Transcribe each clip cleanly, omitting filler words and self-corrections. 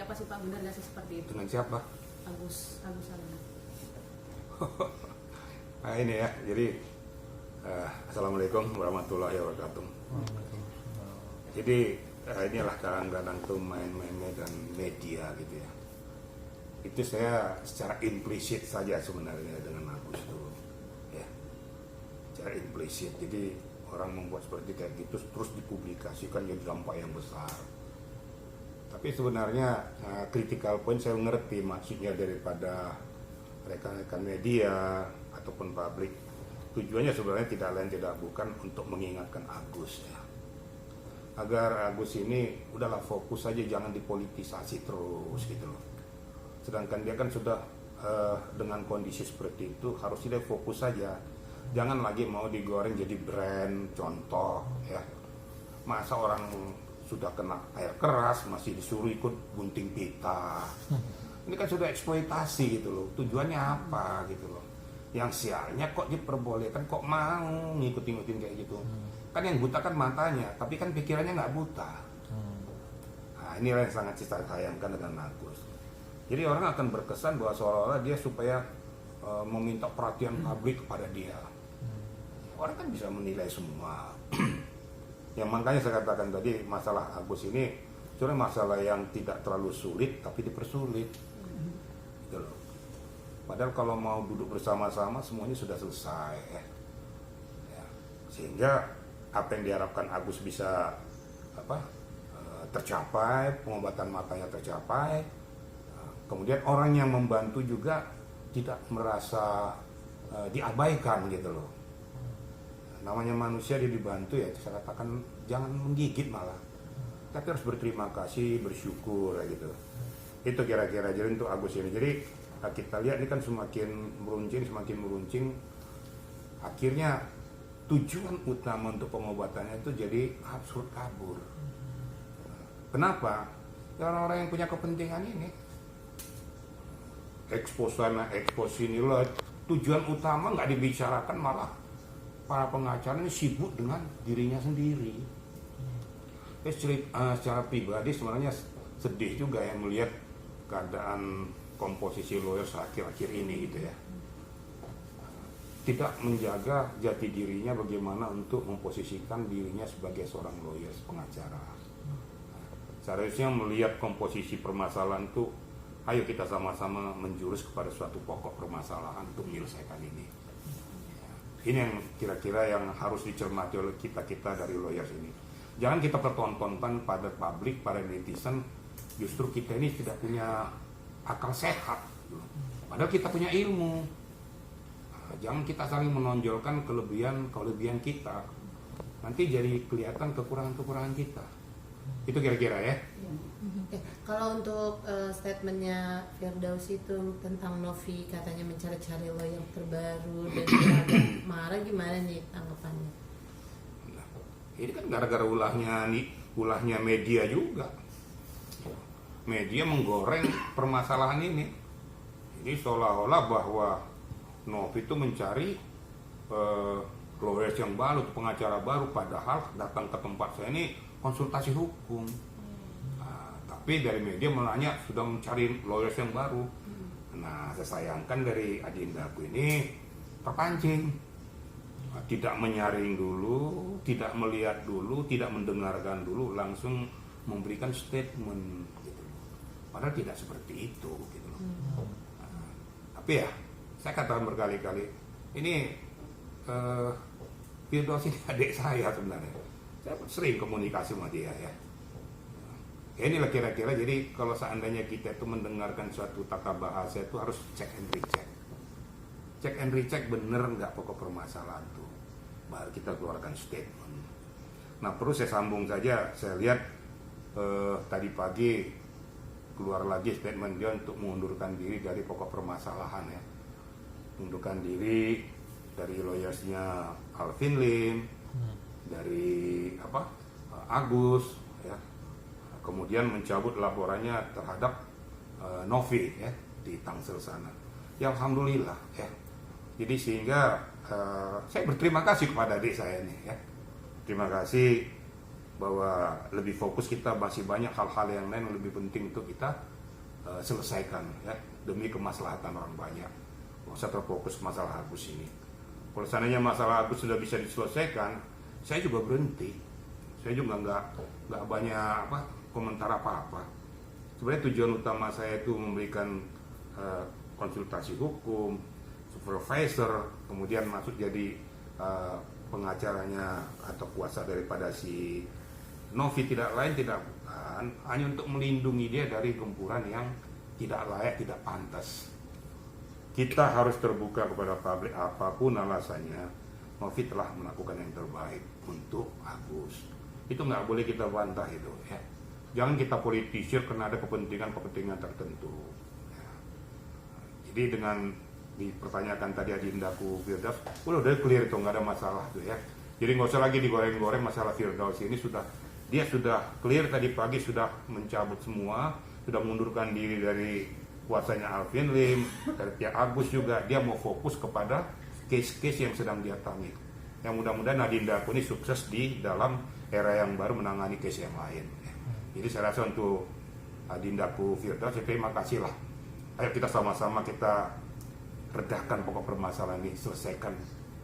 apa sih Pak, benar nggak sih seperti itu? Dengan siapa? Agus Salim. Nah ini ya, jadi Assalamualaikum warahmatullahi wabarakatuh. Jadi inilah kadang-kadang tuh main-mainnya dan media gitu ya. Itu saya secara implisit saja sebenarnya dengan Agus tuh, ya. Secara implisit, jadi orang membuat seperti kayak gitu terus dipublikasikan jadi dampak yang besar. Tapi sebenarnya critical point saya ngerti maksudnya daripada rekan-rekan media ataupun publik. Tujuannya sebenarnya tidak lain tidak bukan untuk mengingatkan Agus ya. Agar Agus ini udahlah fokus saja, jangan dipolitisasi terus gitu loh. Sedangkan dia kan sudah dengan kondisi seperti itu harusnya dia fokus saja. Jangan lagi mau digoreng jadi brand contoh ya. Masa orang sudah kena air keras masih disuruh ikut gunting pita. Ini kan sudah eksploitasi gitu loh. Tujuannya apa gitu loh. Yang sialnya kok diperbolehkan, kok mau ngikutin kayak gitu. Kan yang buta kan matanya, tapi kan pikirannya nggak buta. Nah inilah yang sangat saya sayangkan dengan Agus. Jadi orang akan berkesan bahwa seolah-olah dia supaya meminta perhatian publik kepada dia. Orang kan bisa menilai semua. Yang makanya saya katakan tadi, masalah Agus ini sebenarnya masalah yang tidak terlalu sulit tapi dipersulit gitu loh. Padahal kalau mau duduk bersama-sama semuanya sudah selesai ya. Sehingga apa yang diharapkan Agus bisa tercapai, pengobatan matanya tercapai, kemudian orang yang membantu juga tidak merasa diabaikan gitu loh. Namanya manusia dia dibantu ya, saya katakan jangan menggigit malah, tapi harus berterima kasih, bersyukur gitu. Itu kira-kira jadi untuk Agus ini. Jadi kita lihat ini kan semakin meruncing, akhirnya tujuan utama untuk pengobatannya itu jadi absurd kabur. Kenapa? Ya orang-orang yang punya kepentingan ini ekspos sana, ekspos sini lah. Tujuan utama nggak dibicarakan, malah para pengacara ini sibuk dengan dirinya sendiri. Secara pribadi sebenarnya sedih juga ya melihat keadaan komposisi lawyers akhir-akhir ini gitu ya. Tidak menjaga jati dirinya bagaimana untuk memposisikan dirinya sebagai seorang lawyers, pengacara. Seharusnya melihat komposisi permasalahan itu, ayo kita sama-sama menjurus kepada suatu pokok permasalahan untuk menyelesaikan ini. Ini yang kira-kira yang harus dicermati oleh kita-kita dari lawyers ini. Jangan kita pertontonkan pada publik, pada netizen, justru kita ini tidak punya akal sehat. Padahal kita punya ilmu. Jangan kita saling menonjolkan kelebihan kita. Nanti jadi kelihatan kekurangan kita. Itu kira-kira ya. Kalau untuk statementnya Firdaus itu tentang Novi katanya mencari-cari lawyer terbaru dan dia agak marah, gimana nih tanggapannya? Nah, ini kan gara-gara ulahnya media juga. Media menggoreng permasalahan ini. Jadi seolah-olah bahwa Novi itu mencari lawyers yang baru, pengacara baru, padahal datang ke tempat saya ini konsultasi hukum. Tapi dari media menanya sudah mencari lawyers yang baru. Nah, saya sayangkan dari Adindaku ini terpancing, tidak menyaring dulu, tidak melihat dulu, tidak mendengarkan dulu, langsung memberikan statement gitu. Padahal tidak seperti itu gitu loh. Tapi ya, saya katakan berkali-kali, ini Firdaus ini adik saya sebenarnya. Saya sering komunikasi sama dia ya. Inilah kira-kira, jadi kalau seandainya kita itu mendengarkan suatu tata bahasa itu harus check and recheck. Check and recheck bener nggak pokok permasalahan itu, baru kita keluarkan statement. Nah perlu saya sambung saja, saya lihat tadi pagi keluar lagi statement dia untuk mengundurkan diri dari pokok permasalahan ya. Mengundurkan diri dari lawyersnya Alvin Lim, dari Agus ya. Kemudian mencabut laporannya terhadap Novi ya di Tangsel sana. Ya alhamdulillah ya. Jadi sehingga saya berterima kasih kepada adik saya ini ya. Terima kasih bahwa lebih fokus, kita masih banyak hal-hal yang lain yang lebih penting untuk kita selesaikan ya, demi kemaslahatan orang banyak. Nggak usah terfokus masalah Agus ini. Kalau seandainya masalah Agus sudah bisa diselesaikan, saya juga berhenti. Saya juga nggak banyak komentar apa-apa. Sebenarnya tujuan utama saya itu memberikan konsultasi hukum, supervisor, kemudian masuk jadi pengacaranya atau kuasa daripada si Novi, tidak lain tidak bukan hanya untuk melindungi dia dari gempuran yang tidak layak, tidak pantas. Kita harus terbuka kepada publik apapun alasannya. Novi telah melakukan yang terbaik untuk Agus. Itu nggak boleh kita bantah itu ya. Jangan kita politisir karena ada kepentingan tertentu. Ya. Jadi dengan dipertanyakan tadi Adindaku Firdaus, udah clear itu, nggak ada masalah tuh ya. Jadi nggak usah lagi digoreng-goreng masalah Firdaus ini, dia sudah clear tadi pagi, sudah mencabut semua, sudah mengundurkan diri dari kuasanya Alvin Lim, dari pihak Agus juga. Dia mau fokus kepada case-case yang sedang dia tangani. Yang mudah-mudahan Adindaku ini sukses di dalam era yang baru menangani case yang lain. Jadi saya rasa untuk Adindaku Firdaus, terima kasih lah. Ayo kita sama-sama kita redahkan pokok permasalahan ini, selesaikan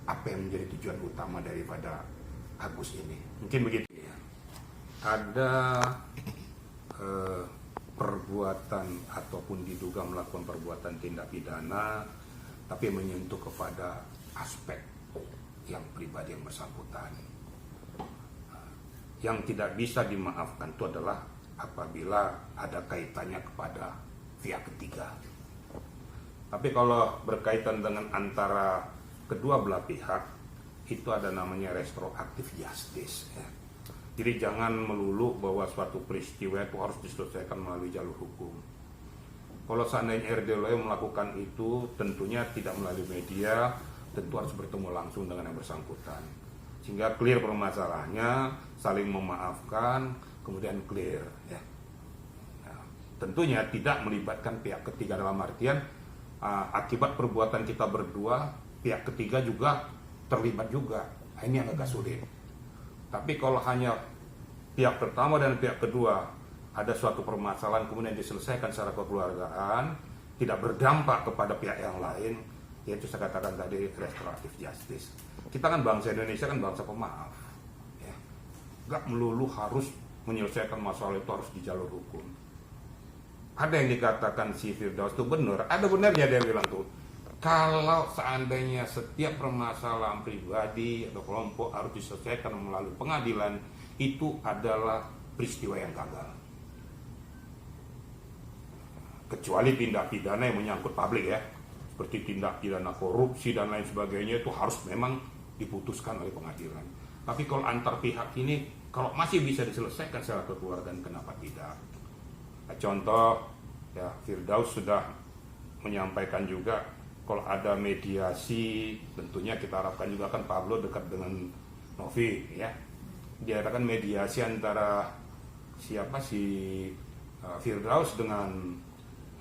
apa yang menjadi tujuan utama daripada Agus ini. Mungkin begitu ya. Ada perbuatan ataupun diduga melakukan perbuatan tindak pidana tapi menyentuh kepada aspek yang pribadi yang bersangkutan. Yang tidak bisa dimaafkan itu adalah apabila ada kaitannya kepada pihak ketiga. Tapi kalau berkaitan dengan antara kedua belah pihak, itu ada namanya retroaktif justice ya. Jadi jangan melulu bahwa suatu peristiwa itu harus diselesaikan melalui jalur hukum. Kalau seandainya RDLO melakukan itu, tentunya tidak melalui media, tentu harus bertemu langsung dengan yang bersangkutan. Sehingga clear permasalahannya, saling memaafkan, kemudian clear ya. Nah, tentunya tidak melibatkan pihak ketiga dalam artian akibat perbuatan kita berdua, pihak ketiga juga terlibat juga. Nah, ini yang agak sulit. Tapi kalau hanya pihak pertama dan pihak kedua ada suatu permasalahan kemudian diselesaikan secara kekeluargaan, tidak berdampak kepada pihak yang lain, yaitu saya katakan tadi restoratif justice. Kita kan bangsa Indonesia kan bangsa pemaaf. Ya. Gak melulu harus menyelesaikan masalah itu harus di jalur hukum. Ada yang dikatakan si Firdaus itu benar, ada benarnya dia bilang tuh. Kalau seandainya setiap permasalahan pribadi atau kelompok harus diselesaikan melalui pengadilan, itu adalah peristiwa yang gagal. Kecuali tindak pidana yang menyangkut publik ya, seperti tindak pidana korupsi dan lain sebagainya, itu harus memang diputuskan oleh pengadilan. Tapi kalau antar pihak ini, kalau masih bisa diselesaikan secara kekeluargaan, kenapa tidak? Nah, contoh, ya Firdaus sudah menyampaikan juga kalau ada mediasi, tentunya kita harapkan juga kan Pablo dekat dengan Novi ya. Diadakan mediasi antara Firdaus dengan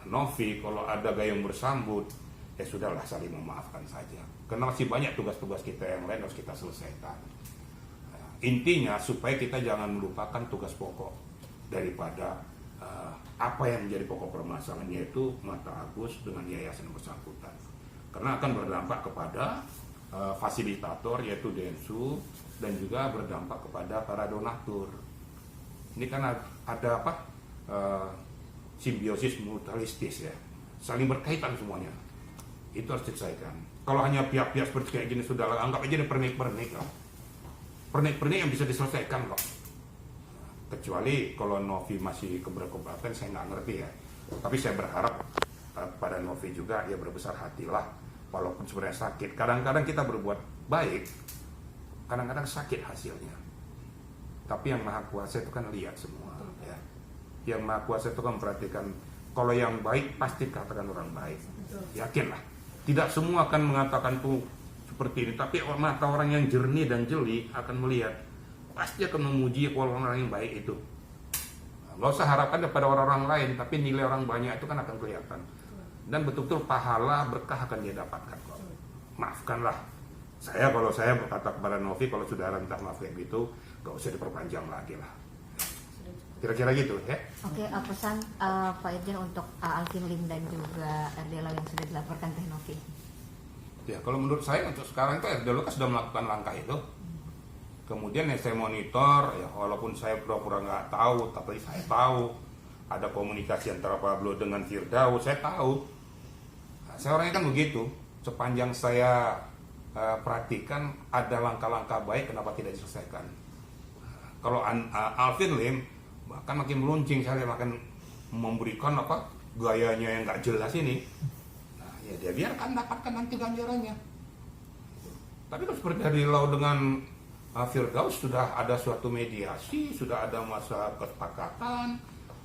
Novi. Kalau ada gayung bersambut, ya sudahlah saling memaafkan saja. Karena masih banyak tugas-tugas kita yang lain harus kita selesaikan. Intinya supaya kita jangan melupakan tugas pokok daripada apa yang menjadi pokok permasalahan, yaitu Mata Agus dengan yayasan bersangkutan. Karena akan berdampak kepada fasilitator yaitu Densu dan juga berdampak kepada para donatur. Ini kan ada simbiosis mutualistis ya, saling berkaitan semuanya. Itu harus diselesaikan. Kalau hanya pihak-pihak seperti kayak gini sudah anggap aja ini pernik-pernik lah. Pernik-pernik yang bisa diselesaikan kok. Kecuali kalau Novi masih keberatan, saya nggak ngerti ya. Tapi saya berharap pada Novi juga ya berbesar hatilah. Walaupun sebenarnya sakit, kadang-kadang kita berbuat baik, kadang-kadang sakit hasilnya. Tapi yang Maha Kuasa itu kan lihat semua. Ya. Yang Maha Kuasa itu kan memperhatikan, kalau yang baik pasti katakan orang baik. Yakinlah. Tidak semua akan mengatakan tuh seperti ini, tapi mata orang yang jernih dan jeli akan melihat, pasti akan memuji orang-orang yang baik itu. Nggak usah harapkan kepada orang-orang lain, tapi nilai orang banyak itu kan akan kelihatan. Dan betul-betul pahala berkah akan dia dapatkan kok. Maafkanlah. Kalau saya berkata kepada Novi, kalau sudah minta maaf kayak gitu, gak usah diperpanjang lagi lah. Kira-kira gitu ya. Oke, pesan Pak Irjen untuk Alvin Lim dan juga RD Law yang sudah dilaporkan Teh Novi. Ya, kalau menurut saya untuk sekarang itu RD Law kan sudah melakukan langkah itu. Kemudian yang saya monitor, ya walaupun saya pura-pura nggak tahu, tapi saya tahu ada komunikasi antara Pablo dengan Firdaus, saya tahu. Nah, saya orangnya kan begitu. Sepanjang saya perhatikan ada langkah-langkah baik, kenapa tidak diselesaikan? Kalau Alvin Lim bahkan makin meluncing, saya makin memberikan gayanya yang nggak jelas ini. Nah, ya dia biarkan dapatkan nanti ganjarannya. Tapi kalau seperti dari Law dengan Firdaus sudah ada suatu mediasi, sudah ada masa kesepakatan.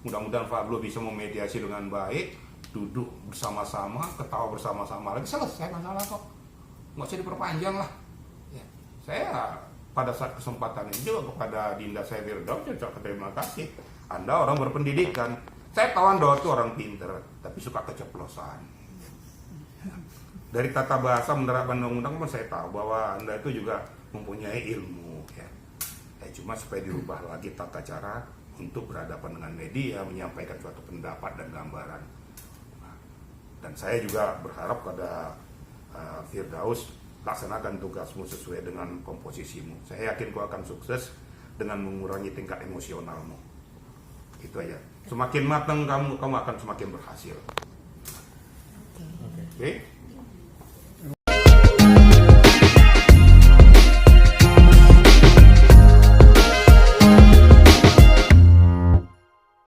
Mudah-mudahan Pablo bisa memediasi dengan baik, duduk bersama-sama, ketawa bersama-sama lagi, selesai masalah kok. Nggak usah diperpanjang lah. Ya, saya pada saat kesempatan ini juga kepada Dinda saya Firdaus, saya ucapkan terima kasih. Anda orang berpendidikan. Saya tahu Anda itu orang pinter, tapi suka keceplosan. Dari tata bahasa menerapkan undang-undang pun saya tahu bahwa Anda itu juga mempunyai ilmu, ya. Cuma supaya dirubah lagi tata cara untuk berhadapan dengan media, menyampaikan suatu pendapat dan gambaran. Nah, dan saya juga berharap pada Firdaus, laksanakan tugasmu sesuai dengan komposisimu. Saya yakin kau akan sukses dengan mengurangi tingkat emosionalmu. Itu aja. Semakin matang kamu akan semakin berhasil. Oke. Oke?